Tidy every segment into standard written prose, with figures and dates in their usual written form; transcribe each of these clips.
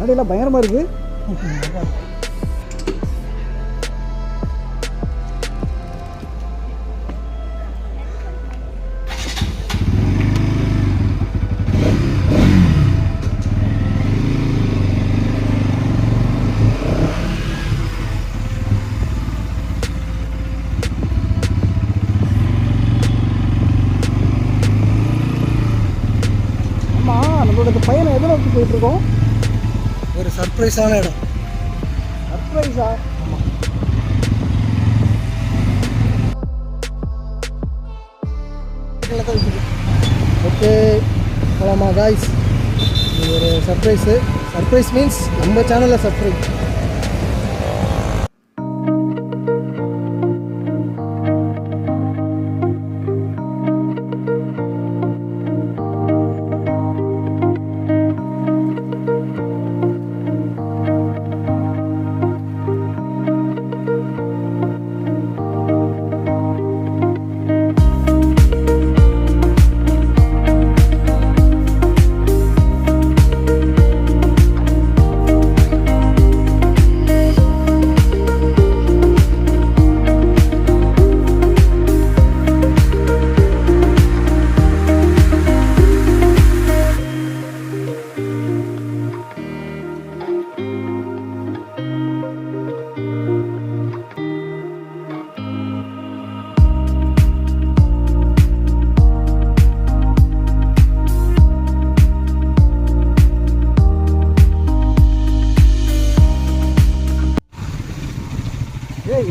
கண்ணாடியெல்லாம் பயங்கரமாக இருக்குது. நம்மளோட பையனை எதை நோக்கி போயிட்டுருக்கோம்? ஒரு சர்ப்ரைஸான இடம். சர்ப்ரைஸா? ஆமாம். ஓகே போகலாமா காய்ஸ்? இது ஒரு சர்ப்ரைஸ் மீன்ஸ் நம்ம சேனலில் சர்ப்ரைஸ்.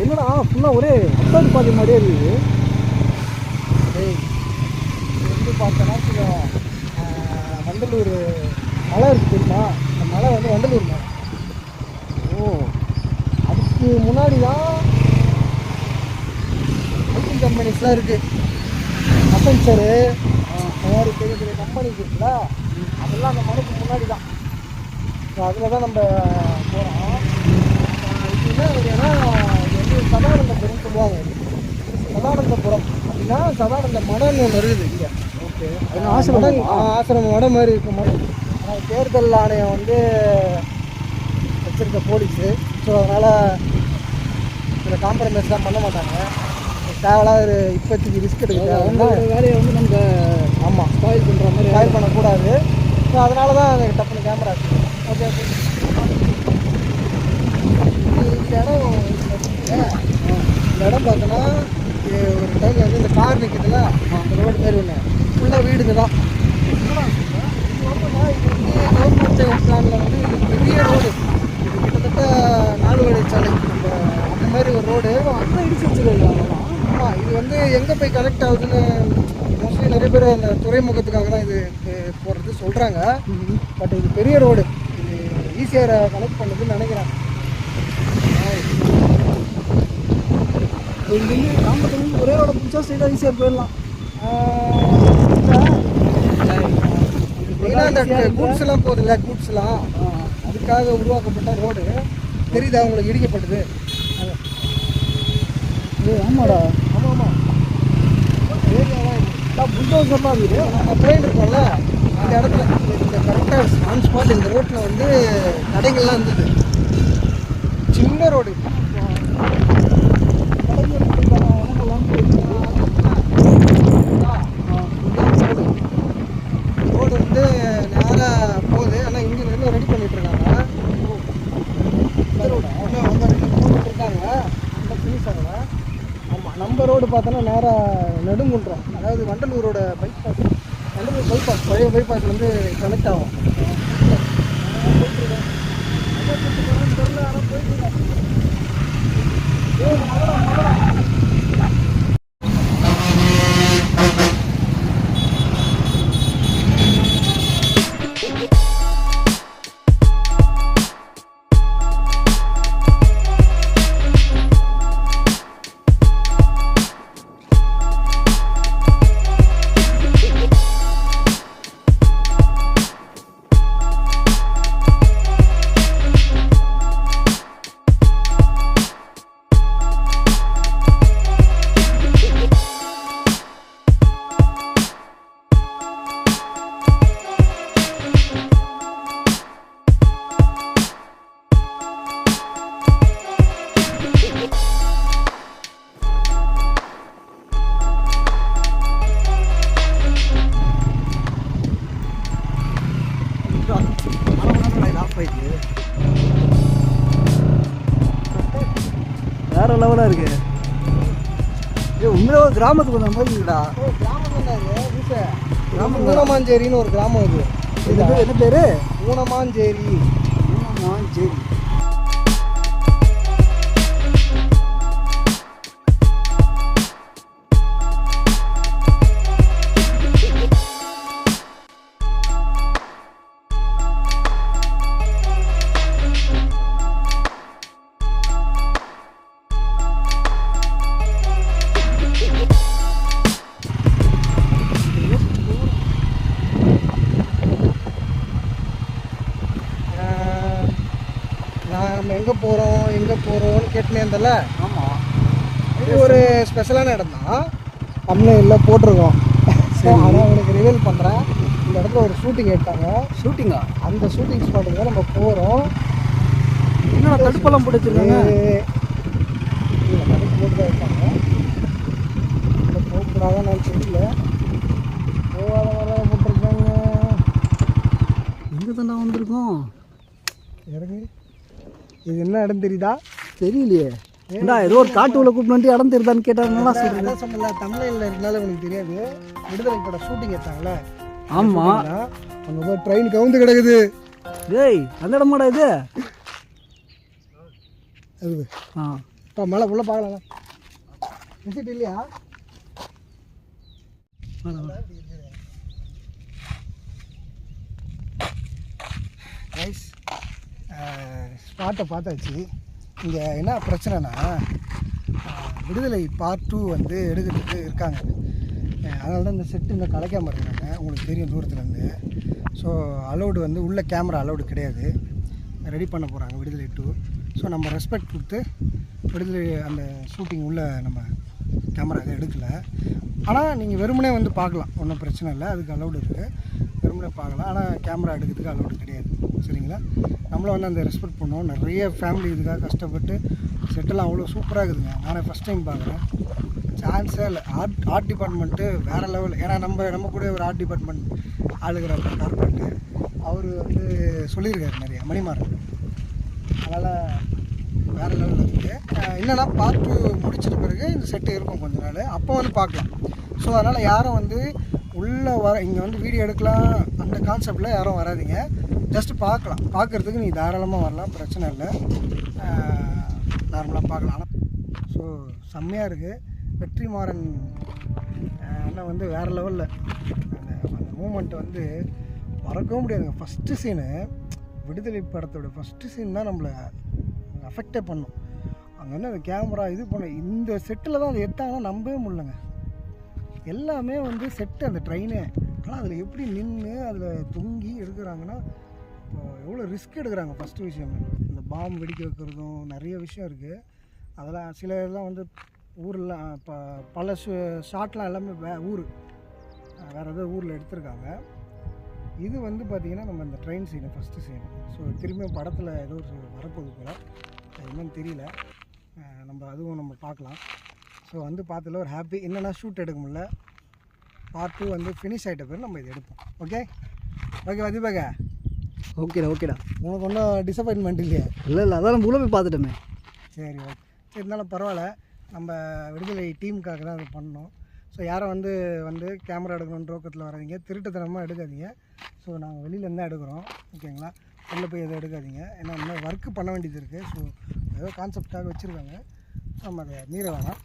என்னடா ஃபுல்லாக ஒரே அத்தாடி பாதி மாதிரியே இருக்குது. வந்து பார்த்தோன்னா வண்டலூர் மலை இருக்குது தெரியுமா? அந்த மலை வந்து வண்டலூர் மலை. ஓ, அதுக்கு முன்னாடி தான் ஐடி கம்பெனிஸ்லாம் இருக்குது. அசென்சரு அந்த மாதிரி பெரிய பெரிய கம்பெனிஸ் இருக்குல்ல, அதெல்லாம் அந்த மலைக்கு முன்னாடி தான். ஸோ அதில் தான் நம்ம போகிறோம். இது என்ன ஏரியானா, இது வந்து சதானந்தபுரம் சொல்லுவாங்க. சதானந்தபுரம் அப்படின்னா சதானந்த மடம்னு ஒன்று இருக்குது இங்கே. ஓகே, ஆசிரமம் மடம் மாதிரி இருக்க மாதிரி. ஆனால் தேர்தல் ஆணையம் வந்து வச்சுருக்க போலீஸு. ஸோ அதனால் இதில் காம்ப்ரமைஸ்லாம் பண்ண மாட்டாங்க. தேவையில்லாத இப்போதைக்கு ரிஸ்க் எடுக்க வேலையை வந்து நம்ம ஆமாம் ஸ்பாயில் பண்ணுற மாதிரி ஸ்பாயில் பண்ணக்கூடாது. ஸோ அதனால தான் எனக்கு டப்புனு கேமரா இருக்குது. Okay okay. இந்த இடம் பார்த்தோன்னா ஒரு டைமில் வந்து இந்த கார் நிற்கிதுல, அந்த ரோடு பேர் ஒன்று ஃபுல்லாக வீடுங்க தான். கவர்மெண்ட் பிளானில் வந்து இது பெரிய ரோடு. இது கிட்டத்தட்ட 4 வழிச்சாலை. நம்ம அந்த மாதிரி ஒரு ரோடு அப்புறம் இடிச்சு வச்சுருக்காங்க. ஆமாம். இது வந்து எங்கே போய் கனெக்ட் ஆகுதுன்னு மோஸ்ட்லி நிறைய பேர் அந்த துறைமுகத்துக்காக தான் இது போகிறது சொல்கிறாங்க. பட் இது பெரிய ரோடு. இது ஈஸியாக கனெக்ட் பண்ணுதுன்னு நினைக்கிறேன். இங்கேருந்து காம்பத்தூர் ஒரே ரோட பிடிச்சா ஸ்ட்ரெயிட்டாக ஈஸியாக போயிடலாம். மெயினாக அந்த கூட்ஸ் எல்லாம் போகுதுல்ல, கூட்ஸ்லாம் அதுக்காக உருவாக்கப்பட்ட ரோடு. தெரியுதா உங்களுக்கு? இடிக்கப்பட்டது. ஆமாடா. ஆமாம் ஆமாம். ஏரியாலாம் புல்டோசர்லாம் இருக்குது. நம்ம ட்ரெயின் இருக்கோம்ல, இந்த இடத்துல இந்த கரெக்டாக ஆன் ஸ்பாட் இந்த ரோட்டில் வந்து கடைகள்லாம் இருந்தது. சின்ன ரோடு. ரோடு வந்து நேராக போகுது. ஆனால் இங்கே இன்னும் ரெடி பண்ணிட்டு இருக்காங்க. இந்த ரோடு இன்னும் ரெடி போட்டுட்டு இருக்காங்க. இன்னும் ஃபினிஷ் ஆகலை. ஆமாம். நம்ம ரோடு பார்த்தோன்னா நேராக நெடுங்குன்றம், அதாவது வண்டலூரோட பைபாஸ். வண்டலூர் பைபாஸ் பழைய பைபாஸ் வந்து கனெக்ட் ஆகும். வேறு லெவலாக இருக்கு. ஏ உண்மையிலே ஒரு கிராமத்துக்கு வந்த மாதிரி இருக்குடா. கிராமம் தான் இது வீச. ஊனமாஞ்சேரின்னு ஒரு கிராமம் இது. என்ன பேர்? ஊனமாஞ்சேரி. ஊனமாஞ்சேரி. நம்ம எங்கே போகிறோம்னு கேட்டுனே இருந்தல. ஆமாம், இது ஒரு ஸ்பெஷலான இடம் தான். நம்மளே எல்லாம் போட்டிருக்கோம். ஆனால் உங்களுக்கு ரிவீல் பண்ணுறேன். இந்த இடத்துல ஒரு ஷூட்டிங் எடுத்தாங்க. ஷூட்டிங்கா? அந்த ஷூட்டிங் ஸ்பாட்டுக்கு தான் நம்ம போகிறோம். என்ன தடுப்பெல்லாம் போட்டு வச்சுருக்காங்க? இல்லை, தடுப்பு போட்டு தான் இருக்காங்க. இல்லை, போகக்கூடாதான் நான் தெரியல. போகாத மாதிரி போட்டிருக்காங்க. எங்கே தாண்டா வந்திருக்கோம்? இறங்கு. இது என்ன இடம் தெரியுதா? தெரியலையே. ஏண்டா ஏதோ ஒரு காட்டுக்குள்ளே கூப்பிட்டு வந்து இடம் தெரியுதான்னு கேட்டாங்கன்னா சொல்கிறேன். அதான் சொன்னல, தமிழ்நாட்டில் இருந்தாலும் உனக்கு தெரியாது. விடுதலை பட ஷூட்டிங் எடுத்தாங்களே. ஆமாம், அங்கே போய் ட்ரெயின் கவுந்து கிடக்குது. ஏய் அந்த இடமாடா இது? அது ஆ, இப்போ மழை உள்ள பார்க்கலாம். விசிட் இல்லையா? ரைஸ் ஸ்பாட்டை பார்த்தாச்சு. இங்கே என்ன பிரச்சனைனா, விடுதலை பார்ட் 2 வந்து எடுக்கிறதுக்கு இருக்காங்க. அதனால தான் இந்த செட்டு இங்கே கலைக்காமல் இருக்காங்க. உங்களுக்கு தெரியும் தூரத்துலேருந்து. ஸோ அலௌடு வந்து உள்ள கேமரா அலௌடு கிடையாது. ரெடி பண்ண போகிறாங்க விடுதலை 2. ஸோ நம்ம ரெஸ்பெக்ட் கொடுத்து விடுதலை அந்த ஷூட்டிங் உள்ள நம்ம கேமரா எதுவும் எடுக்கலை. ஆனால் நீங்கள் வெறுமனே வந்து பார்க்கலாம், ஒன்றும் பிரச்சனை இல்லை. அதுக்கு அலௌடு இருக்குது, வெறுமனே பார்க்கலாம். ஆனால் கேமரா எடுக்கிறதுக்கு அலௌடு கிடையாது. சரிங்களா? நம்மளும் வந்து அந்த ரெஸ்பெக்ட் பண்ணுவோம். நிறைய ஃபேமிலி இதுக்காக கஷ்டப்பட்டு செட்டெல்லாம் அவ்வளோ சூப்பராக இருக்குதுங்க. நானே ஃபஸ்ட் டைம் பார்க்குறேன். சான்ஸே இல்லை. ஆர்ட் டிபார்ட்மெண்ட்டு வேறு லெவல். ஏன்னா நம்ம கூட ஒரு ஆர்ட் டிபார்ட்மெண்ட் ஆளுகிற கார்பரேட்டு அவர் வந்து சொல்லியிருக்காரு நிறைய மணிமாறன். அதனால் வேறு லெவலில் இருக்குது. என்னென்னா பார்ட் 2 முடிச்சிட்ட பிறகு இந்த செட்டு இருக்கும் கொஞ்ச நாள், அப்போ வந்து பார்க்கலாம். ஸோ அதனால் யாரும் வந்து உள்ளே இங்கே வந்து வீடியோ எடுக்கலாம் அந்த கான்செப்டில் யாரும் வராதிங்க. ஜஸ்ட்டு பார்க்கலாம். பார்க்குறதுக்கு நீ தாராளமாக வரலாம், பிரச்சனை இல்லை. நார்மலாக பார்க்கலாம். ஆனால் ஸோ செம்மையாக இருக்குது. வெற்றிமாறன் அண்ணன் வந்து வேறு லெவலில் அந்த மூமெண்ட்டை வந்து மறக்கவும் முடியாதுங்க. ஃபஸ்ட்டு சீனு, விடுதலை படத்தோட ஃபஸ்ட்டு சீன் தான் நம்மளை அஃபெக்டே பண்ணும். அங்கே வந்து அந்த கேமரா இது பண்ண இந்த செட்டில் தான் அது எடுத்தாங்கன்னா நம்பவே முடியலங்க. எல்லாமே வந்து செட்டு அந்த ட்ரெயினு. ஆனால் அதில் எப்படி நின்று அதில் தொங்கி எடுக்கிறாங்கன்னா எவ்வளோ ரிஸ்க் எடுக்கிறாங்க. ஃபஸ்ட்டு விஷயம் இந்த பாம்பு வெடிக்க வைக்கிறதும் நிறைய விஷயம் இருக்குது. அதெல்லாம் சில இதெல்லாம் வந்து ஊரில் இப்போ பல ஷாட்லாம் எல்லாமே வேறு ஏதாவது ஊரில் எடுத்திருக்காங்க. இது வந்து பார்த்திங்கன்னா நம்ம இந்த train scene first scene. So திரும்பியும் படத்தில் ஏதோ ஒரு வரப்போகுது போல், அது என்னன்னு தெரியல. அதுவும் நம்ம பார்க்கலாம். ஸோ வந்து பார்த்ததில் ஒரு ஹாப்பி. என்னென்னா ஷூட் எடுக்க முடியல. பார்ட் 2 வந்து ஃபினிஷ் ஆகிட்ட பிறகு நம்ம இதை எடுப்போம். ஓகே தீபக? ஓகேடா. உனக்கு ஒன்றும் டிசப்பாயின்மெண்ட் இல்லையா? இல்லை, அதான் நம்ம உள்ள போய் பார்த்துட்டோமே. சரி, ஓகே. சரி, இருந்தாலும் பரவாயில்ல. நம்ம விடுதலை டீமுக்காக தான் அது பண்ணோம். ஸோ யாரும் வந்து கேமரா எடுக்கணுன்ற நோக்கத்தில் வராதிங்க, திருட்டுத்தனமாக எடுக்காதீங்க. ஸோ நாங்கள் வெளியிலேருந்து தான் எடுக்கிறோம், ஓகேங்களா? உள்ளே போய் எதுவும் எடுக்காதீங்க. ஏன்னா இன்னும் ஒர்க்கு பண்ண வேண்டியது இருக்குது. ஸோ ஏதோ கான்செப்டாக வச்சுருக்காங்க, நம்ம அதை மீற வேணாம்.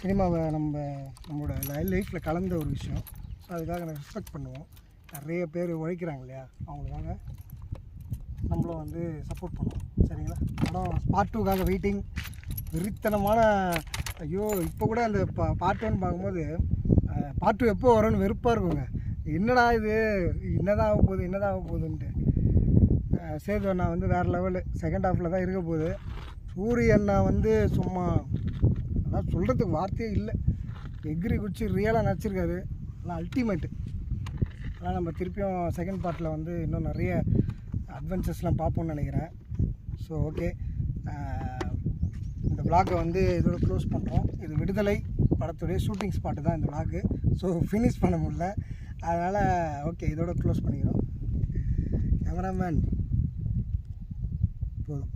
சினிமாவை நம்மளோட லைஃப்பில் கலந்த ஒரு விஷயம். ஸோ அதுக்காக நான் ரெஸ்பெக்ட் பண்ணுவோம். நிறைய பேர் உழைக்கிறாங்க இல்லையா, அவங்களுக்காக நம்மளும் வந்து சப்போர்ட் பண்ணுவோம். சரிங்களா? படம் பார்ட் 2க்காக வெயிட்டிங். வெறித்தனமான ஐயோ, இப்போ கூட அந்த பார்ட் 1 பார்க்கும்போது பார்ட் 2 எப்போ வரும்னு வெறுப்பாக இருக்குங்க. என்னடா இது, என்னதான் ஆக போகுதுன்ட்டு. சேது அண்ணா வந்து வேறு லெவலு. செகண்ட் ஹாஃபில் தான் இருக்க போகுது. சூரிய அண்ணா வந்து சும்மா அதான் சொல்கிறதுக்கு வார்த்தையே இல்லை. எக்ரி குச்சி ரியலாக நடிச்சிருக்காரு. ஆனால் அல்டிமேட்டு. ஆனால் நம்ம திருப்பியும் செகண்ட் பார்ட்டில் வந்து இன்னும் நிறைய அட்வென்ச்சர்ஸ்லாம் பார்ப்போம்னு நினைக்கிறேன். ஸோ ஓகே, இந்த விளாகை வந்து இதோட க்ளோஸ் பண்ணுறோம். இது விடுதலை படத்துடைய ஷூட்டிங் ஸ்பாட்டு தான் இந்த விளாகு. ஸோ ஃபினிஷ் பண்ண முடியல, அதனால் ஓகே இதோட க்ளோஸ் பண்ணிக்கிறோம். கேமராமேன் போதும்.